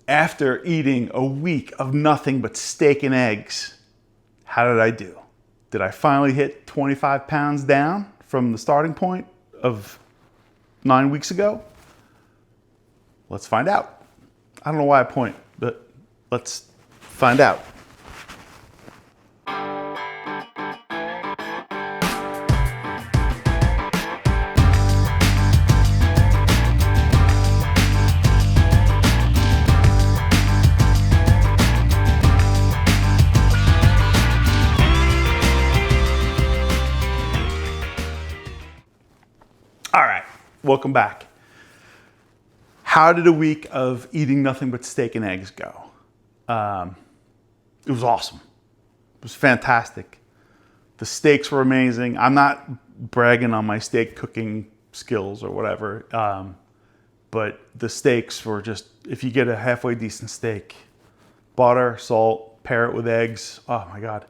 After eating a week of nothing but steak and eggs, how did I do? Did I finally hit 25 pounds down from the starting point of 9 weeks ago? Let's find out. I don't know why I point, but let's find out. All right, welcome back. How did a week of eating nothing but steak and eggs go? It was awesome. It was fantastic. The steaks were amazing. I'm not bragging on my steak cooking skills or whatever, but the steaks were just, if you get a halfway decent steak, butter, salt, pair it with eggs, oh my God.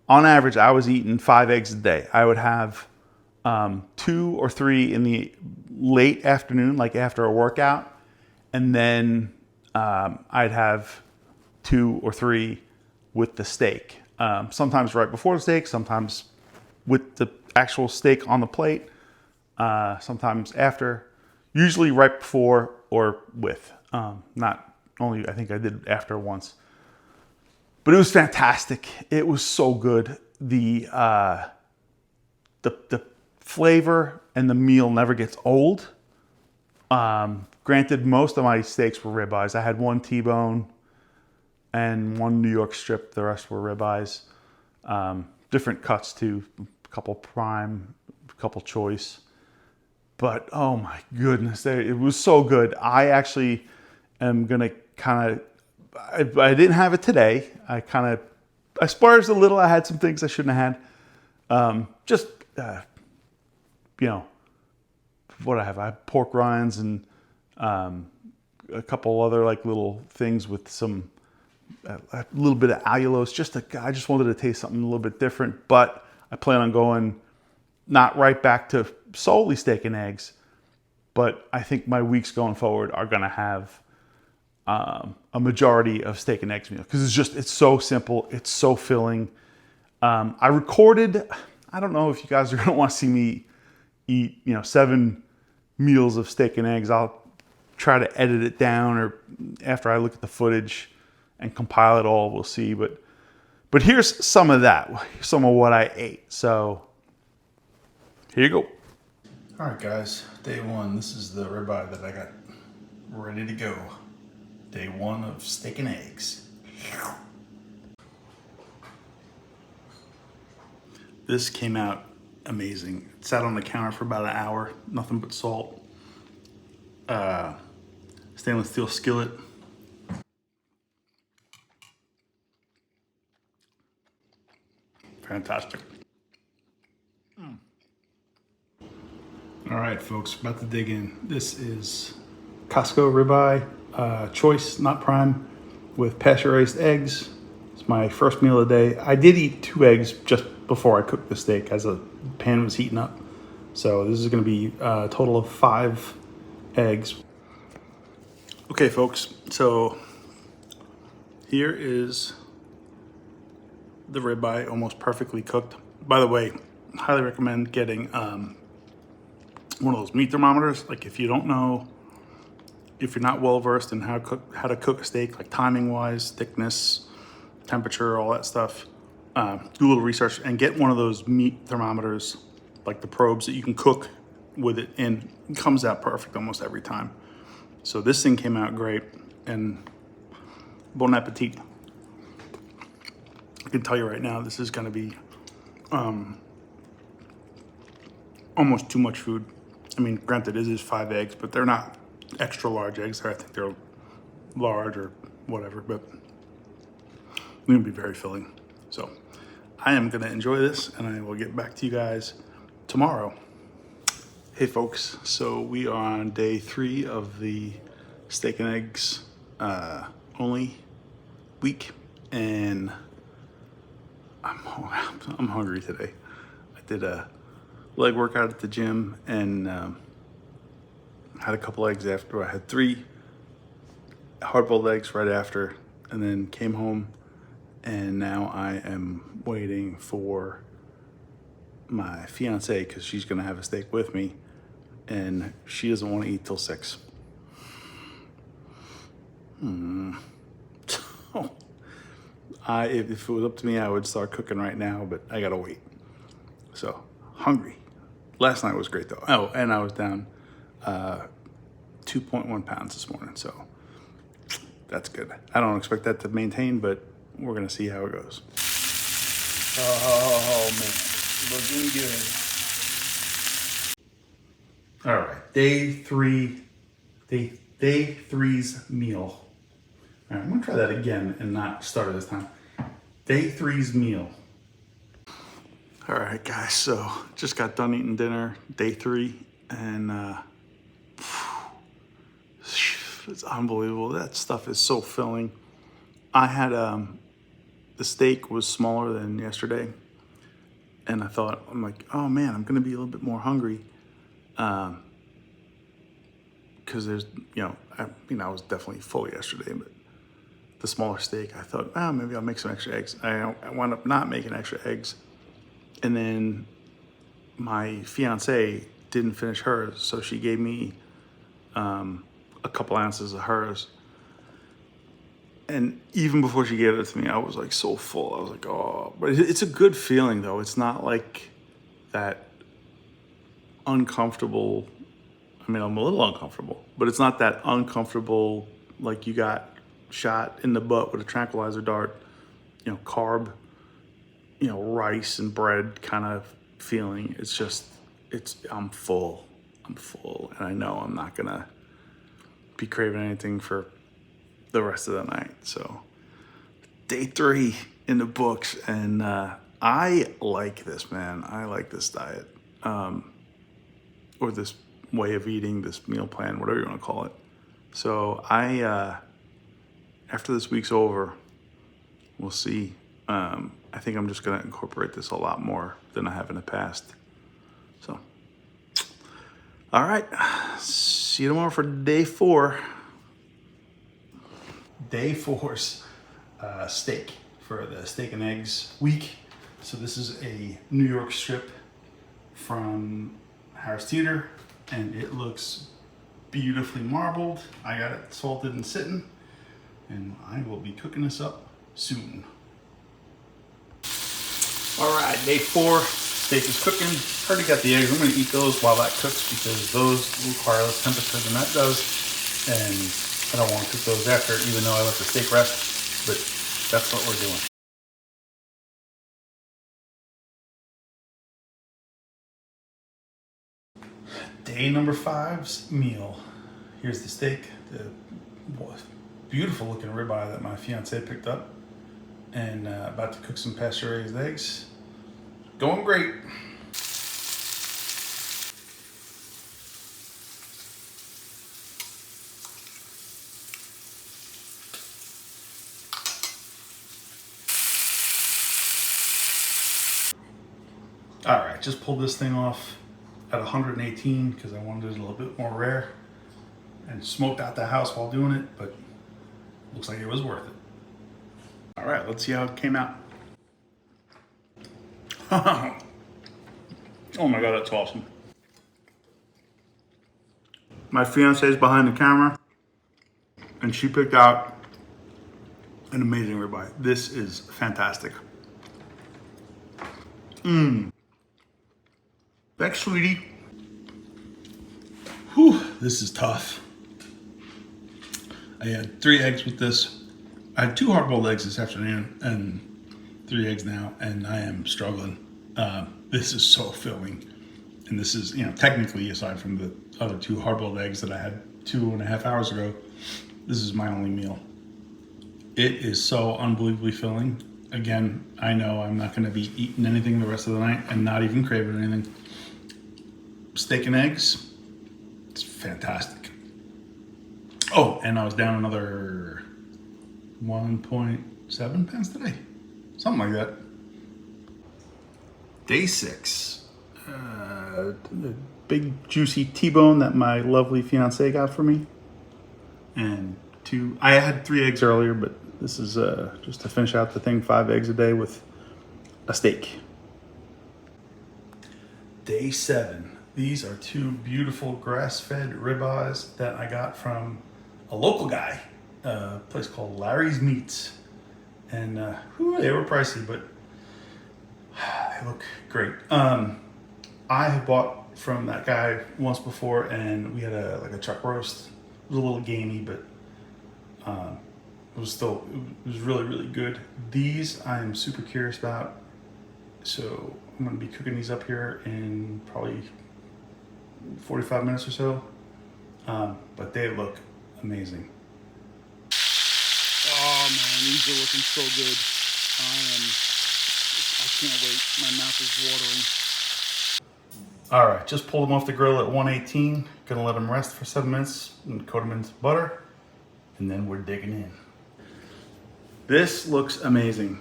On average, I was eating 5 eggs a day. I would have 2 or 3 in the late afternoon, like after a workout, and then I'd have 2 or 3 with the steak. Sometimes right before the steak, sometimes with the actual steak on the plate, sometimes after, usually right before or with. Not only, I think I did after once. But it was fantastic. It was so good. The flavor and the meal never gets old. Granted, most of my steaks were ribeyes. I had 1 T-bone and 1 New York strip. The rest were ribeyes. Different cuts too. A couple prime, a couple choice. But oh my goodness, it was so good. I actually am gonna kind of, I didn't have it today. I splurged a little. I had some things I shouldn't have had. You know, what I have. I have pork rinds and a couple other like little things with some, a little bit of allulose. I just wanted to taste something a little bit different, but I plan on going not right back to solely steak and eggs, but I think my weeks going forward are going to have a majority of steak and eggs meal because it's so simple. It's so filling. I recorded, I don't know if you guys are going to want to see me eat, 7 meals of steak and eggs. I'll try to edit it down, or after I look at the footage and compile it all, we'll see. But here's some of that, some of what I ate. So here you go. All right, guys, day 1. This is the ribeye that I got ready to go. Day 1 of steak and eggs. This came out amazing. It sat on the counter for about an hour, nothing but salt. Stainless steel skillet. Fantastic. All right, folks, about to dig in. This is Costco ribeye, choice, not prime, with pasture-raised eggs. It's my first meal of the day. I did eat 2 eggs just before I cooked the steak as the pan was heating up. So this is gonna be a total of 5 eggs. Okay, folks, so here is the ribeye, almost perfectly cooked. By the way, highly recommend getting one of those meat thermometers. Like if you don't know, if you're not well versed in how to cook a steak, like timing wise, thickness, temperature, all that stuff, do a little research and get one of those meat thermometers, like the probes that you can cook with it in. It comes out perfect almost every time. So this thing came out great, and bon appetit. I can tell you right now, this is gonna be almost too much food. I mean, granted, it is 5 eggs, but they're not extra large eggs. I think they're large or whatever, but it's gonna be very filling. So I am gonna enjoy this, and I will get back to you guys tomorrow. Hey folks, so we are on day 3 of the steak and eggs only week, and I'm hungry today. I did a leg workout at the gym and had a couple eggs after. I had 3 hard-boiled eggs right after, and then came home, and now I am waiting for my fiance because she's gonna have a steak with me, and she doesn't want to eat till 6. So, if it was up to me, I would start cooking right now, but I gotta wait. So, hungry. Last night was great though. Oh, and I was down 2.1 pounds this morning, so that's good. I don't expect that to maintain, but we're gonna see how it goes. Oh man, looking good. All right, day three's meal. All right, I'm gonna try that again and not start it this time. Day three's meal. All right, guys, so just got done eating dinner, day 3, and it's unbelievable. That stuff is so filling. I had the steak was smaller than yesterday, and I'm like, oh man, I'm gonna be a little bit more hungry, because there's, I was definitely full yesterday, but the smaller steak, I thought, oh, maybe I'll make some extra eggs. I wound up not making extra eggs, and then my fiance didn't finish hers, so she gave me a couple ounces of hers. And even before she gave it to me, I was like so full. I was like, oh, but it's a good feeling though. It's not like that uncomfortable. I mean, I'm a little uncomfortable, but it's not that uncomfortable like you got shot in the butt with a tranquilizer dart, carb, rice and bread kind of feeling. It's just, I'm full. And I know I'm not gonna be craving anything for the rest of the night. So day 3 in the books, and I like this, man. I like this diet, or this way of eating, this meal plan, whatever you want to call it. So after this week's over, we'll see. I think I'm just gonna incorporate this a lot more than I have in the past. So, all right, see you tomorrow for day 4. Day 4's steak for the steak and eggs week. So this is a New York strip from Harris Teeter, and it looks beautifully marbled. I got it salted and sitting, and I will be cooking this up soon. All right, day 4, steak is cooking. Already got the eggs. I'm gonna eat those while that cooks because those require less temperature than that does, and I don't want to cook those after, even though I let the steak rest, but that's what we're doing. Day number 5's meal. Here's the steak, the beautiful looking ribeye that my fiance picked up, and about to cook some pasture-raised eggs. Going great. All right, just pulled this thing off at 118 because I wanted it a little bit more rare, and smoked out the house while doing it, but looks like it was worth it. All right, let's see how it came out. Oh my God, that's awesome. My fiance is behind the camera, and she picked out an amazing ribeye. This is fantastic. Thanks, sweetie. Whew, this is tough. I had 3 eggs with this. I had 2 hard-boiled eggs this afternoon and 3 eggs now, and I am struggling. This is so filling. And this is, technically, aside from the other 2 hard-boiled eggs that I had 2.5 hours ago, this is my only meal. It is so unbelievably filling. Again, I know I'm not gonna be eating anything the rest of the night and not even craving anything. Steak and eggs, it's fantastic. Oh, and I was down another 1.7 pounds today. Something like that. Day 6. The big juicy T-bone that my lovely fiance got for me. And I had 3 eggs earlier, but this is just to finish out the thing, 5 eggs a day with a steak. Day 7. These are 2 beautiful grass-fed ribeyes that I got from a local guy, a place called Larry's Meats. And they were pricey, but they look great. I have bought from that guy once before, and we had a chuck roast. It was a little gamey, but it was really, really good. These I'm super curious about, so I'm gonna be cooking these up here in probably 45 minutes or so. But they look amazing. Oh man, these are looking so good. I can't wait. My mouth is watering. All right, just pulled them off the grill at 118. Gonna let them rest for 7 minutes and coat them into butter, and then we're digging in. This looks amazing.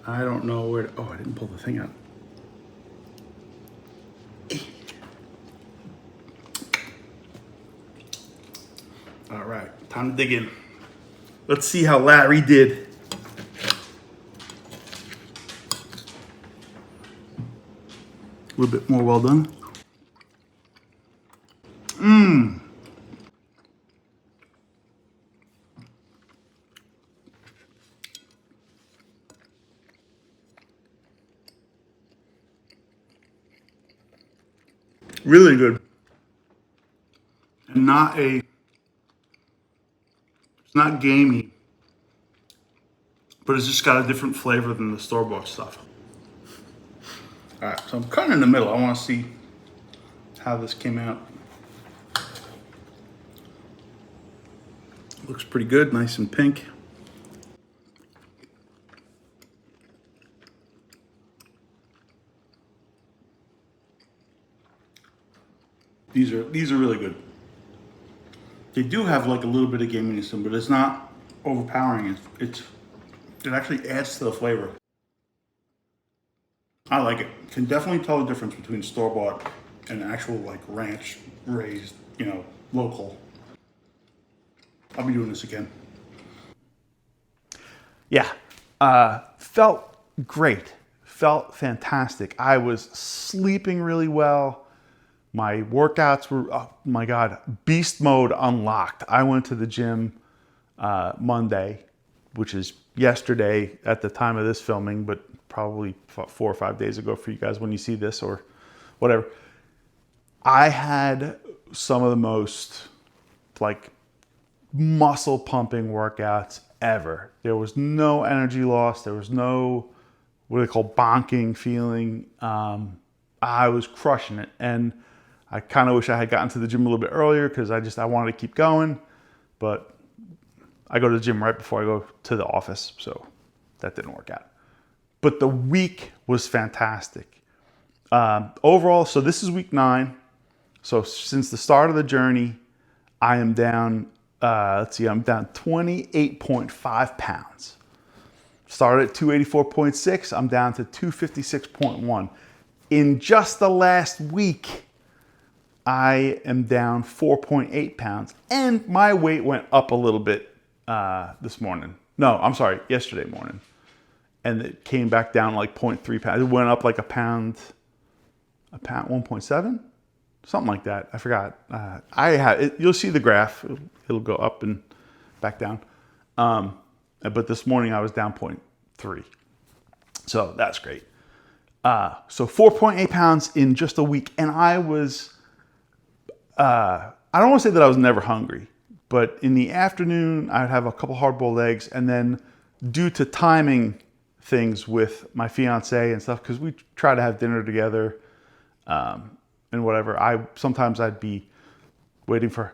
I don't know where to, I didn't pull the thing out. All right, time to dig in. Let's see how Larry did. A little bit more well done. Really good. And it's not gamey, but it's just got a different flavor than the store-bought stuff. All right, so I'm cutting in the middle. I want to see how this came out. Looks pretty good, nice and pink. These are really good. They do have like a little bit of gaminess in them, but it's not overpowering. It actually adds to the flavor. I like it. Can definitely tell the difference between store-bought and actual like ranch raised, local. I'll be doing this again. Yeah, felt great. Felt fantastic. I was sleeping really well. My workouts were, oh my God, beast mode unlocked. I went to the gym Monday, which is yesterday at the time of this filming, but probably 4 or 5 days ago for you guys when you see this or whatever. I had some of the most like muscle pumping workouts ever. There was no energy loss. There was no, what they call bonking feeling. I was crushing it. And I kind of wish I had gotten to the gym a little bit earlier because I wanted to keep going, but I go to the gym right before I go to the office, so that didn't work out. But the week was fantastic. Overall, so this is week 9. So since the start of the journey, I am down, I'm down 28.5 pounds. Started at 284.6, I'm down to 256.1. In just the last week, I am down 4.8 pounds, and my weight went up a little bit this morning. No, I'm sorry, yesterday morning. And it came back down like 0.3 pounds. It went up like a pound, 1.7? Something like that. I forgot. You'll see the graph. It'll go up and back down. But this morning I was down 0.3. So that's great. So 4.8 pounds in just a week. And I was, I don't want to say that I was never hungry, but in the afternoon I'd have a couple hard-boiled eggs, and then due to timing things with my fiance and stuff, because we try to have dinner together and whatever, sometimes I'd be waiting for,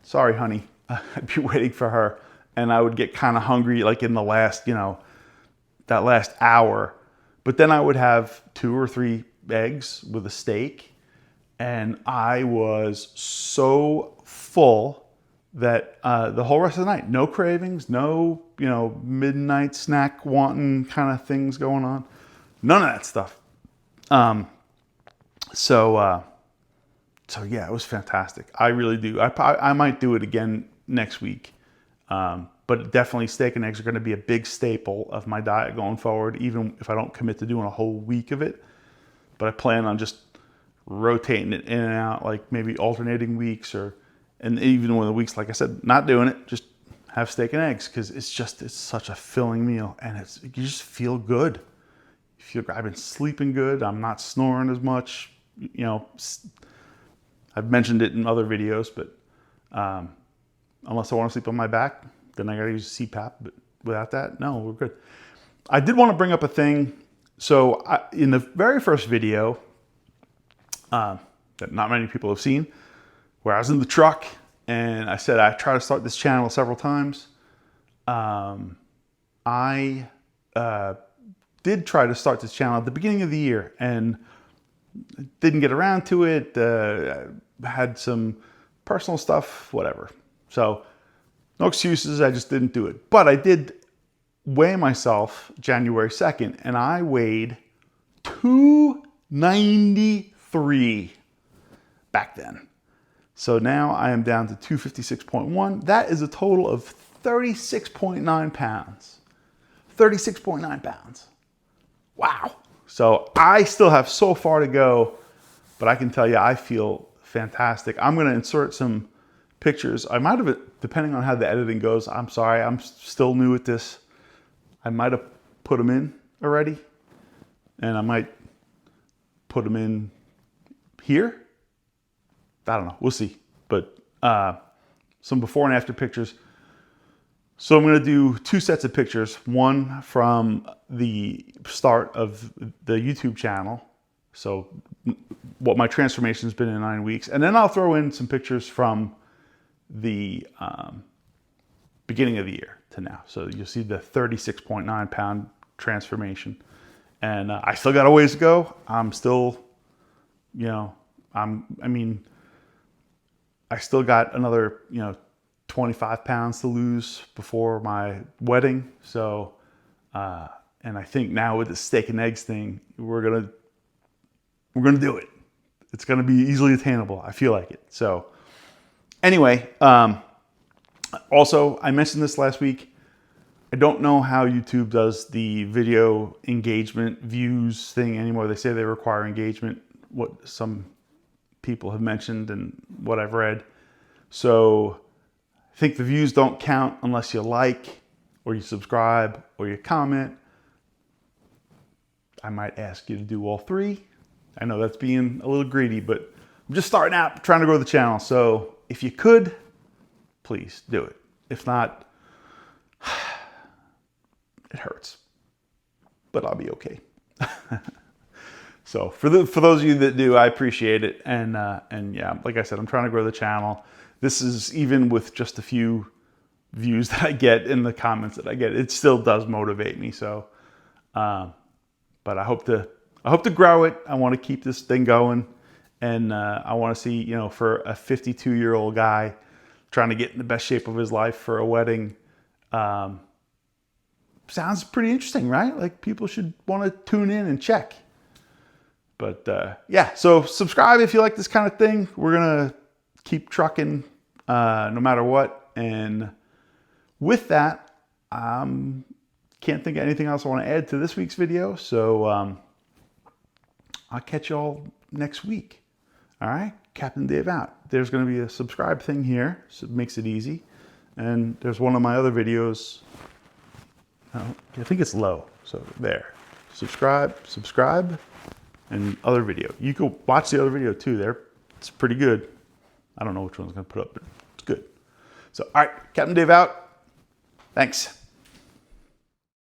sorry honey, I'd be waiting for her, and I would get kind of hungry like in the last, that last hour. But then I would have 2 or 3 eggs with a steak, and I was so full that the whole rest of the night, no cravings, no, midnight snack wanting kind of things going on. None of that stuff. So yeah, it was fantastic. I really do. I might do it again next week. But definitely steak and eggs are going to be a big staple of my diet going forward, even if I don't commit to doing a whole week of it. But I plan on just rotating it in and out, like maybe alternating weeks, and even when the weeks, like I said, not doing it, just have steak and eggs, because it's such a filling meal, and you just feel good. I've been sleeping good. I'm not snoring as much. You know, I've mentioned it in other videos, but unless I want to sleep on my back, then I got to use CPAP. But without that, no, we're good. I did want to bring up a thing. So in the very first video that not many people have seen, where I was in the truck and I said I tried to start this channel several times. I did try to start this channel at the beginning of the year and didn't get around to it. Had some personal stuff, whatever. So no excuses, I just didn't do it. But I did weigh myself January 2nd, and I weighed 293 back then. So now I am down to 256.1. That is a total of 36.9 pounds. 36.9 pounds. Wow. So I still have so far to go, but I can tell you I feel fantastic. I'm going to insert some pictures. I might have, depending on how the editing goes, I'm sorry, I'm still new at this. I might have put them in already, and I might put them in here. I don't know, we'll see. But some before and after pictures. So I'm going to do 2 sets of pictures. One from the start of the YouTube channel. So what my transformation has been in 9 weeks. And then I'll throw in some pictures from the beginning of the year to now. So you'll see the 36.9 pound transformation. And I still got a ways to go. I'm still, you know, I still got another, 25 pounds to lose before my wedding. So, and I think now with the steak and eggs thing, we're gonna do it. It's gonna be easily attainable. I feel like it. So anyway, also I mentioned this last week. I don't know how YouTube does the video engagement views thing anymore. They say they require engagement, what some people have mentioned and what I've read. So I think the views don't count unless you like, or you subscribe, or you comment. I might ask you to do all 3. I know that's being a little greedy, but I'm just starting out trying to grow the channel. So if you could, please do it. If not, it hurts, but I'll be okay. So for those of you that do, I appreciate it. And yeah, like I said, I'm trying to grow the channel. This is even with just a few views that I get in the comments that I get, it still does motivate me. So, but I hope to grow it. I want to keep this thing going. And I want to see, for a 52-year-old guy trying to get in the best shape of his life for a wedding, sounds pretty interesting, right? Like people should want to tune in and check. But yeah, so subscribe if you like this kind of thing. We're going to keep trucking no matter what. And with that, can't think of anything else I want to add to this week's video. So I'll catch y'all next week. All right, Captain Dave out. There's going to be a subscribe thing here, so it makes it easy. And there's one of my other videos. I think it's low. So there, subscribe, and other video. You can watch the other video too there. It's pretty good. I don't know which one's going to put up, but it's good. So, all right, Captain Dave out. Thanks.